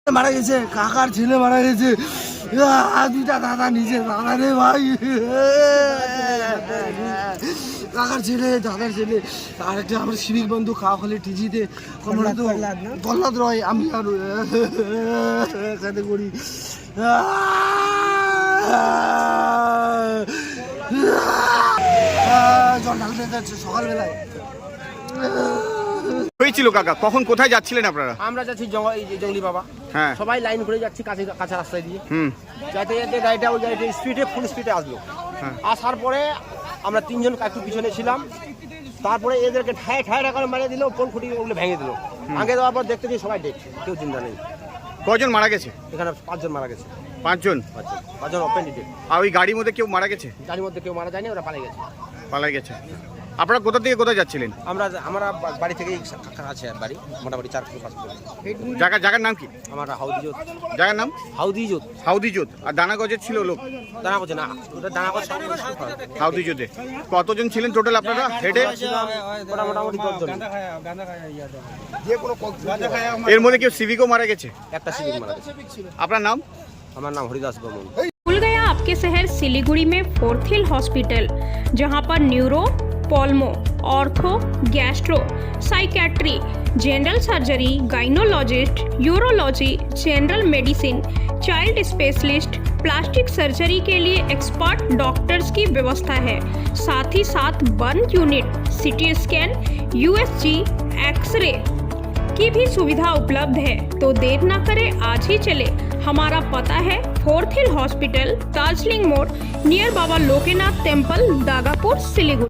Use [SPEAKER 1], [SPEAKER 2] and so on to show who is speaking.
[SPEAKER 1] মারা গেছে, কাকার ছেলে মারা গেছে, দুইটা দাদা নিচে, দাদা রে ভাই, কাকার ছেলে, দাদার ছেলে, আর একটা আমার সিভিক বন্ধু খাওয়া খালি টিজিতে প্রহ্লাদ রয়, আমি আর সাথে করি। জল ঢালতে যাচ্ছে সকালবেলায়।
[SPEAKER 2] হয়েছিল কাকা, কখন কোথায় যাচ্ছিলেন আপনারা?
[SPEAKER 3] আমরা যাচ্ছি জঙ্গলি বাবা,
[SPEAKER 2] হ্যাঁ,
[SPEAKER 3] সবাই লাইন করে যাচ্ছি কাঁচা রাস্তায় দিয়ে, যাতে যাতে গাড়িটা ওই গাড়িটা স্পিডে ফুল স্পিডে আসলো। আসার পরে আমরা তিনজন একটু পিছনে ছিলাম, তারপরে এদেরকে ঠায় করে মারিয়ে দিল, পোল খুঁটি ওগুলো ভেঙে দিল। ভেঙে দেওয়ার পর দেখতেছি সবাই ডেট, কেউ চিন্তা নেই।
[SPEAKER 2] কজন মারা গেছে?
[SPEAKER 3] এখানে 5 জন মারা গেছে।
[SPEAKER 2] 5 জন?
[SPEAKER 3] 5 জন ওপেন ডেট।
[SPEAKER 2] আর ওই গাড়ির মধ্যে কেউ মারা গেছে?
[SPEAKER 3] গাড়ির মধ্যে কেউ মারা যায়নি, ওরা
[SPEAKER 2] পালাই গেছে। আপনারা কোথা থেকে কোথায় যাচ্ছিলেন?
[SPEAKER 3] আমরা বাড়ি থেকেই আছে বাড়ি, মোটামুটি 4 কিলো 5 কিলো।
[SPEAKER 2] জায়গার নাম কি?
[SPEAKER 3] আমরা হাউদিজোত।
[SPEAKER 2] জায়গার নাম
[SPEAKER 3] হাউদিজোত।
[SPEAKER 2] আর দানাগজের ছিল লোক?
[SPEAKER 3] দানা করছে না, ওটা দানা করছে
[SPEAKER 2] হাউদিজোতে। কতজন ছিলেন টোটাল আপনারা হেডে?
[SPEAKER 3] মোটামুটি 10 জন।
[SPEAKER 2] এর মধ্যে কেউ সিভিকও মারা গেছে?
[SPEAKER 3] একটা সিভিক মারা গেছে।
[SPEAKER 2] আপনার নাম?
[SPEAKER 3] আমার নাম হরিদাস বর্মন।
[SPEAKER 4] खुल गया आपके शहर सिलीगुड़ी में फोर्थ हिल हॉस्पिटल, जहां पर neuro, pulmo, ortho, gastro, psychiatry, general surgery, gynaecologist, urology, general medicine, child specialist, plastic surgery के लिए एक्सपर्ट डॉक्टर्स की व्यवस्था है। साथ ही साथ burn unit, CT scan, USG, X-ray की भी सुविधा उपलब्ध है। तो देर न करें, आज ही चले। हमारा पता है फोर्थ हिल हॉस्पिटल, दार्जिलिंग मोड़, नियर बाबा लोकेनाथ टेम्पल, दागापुर, सिलीगुड़ी।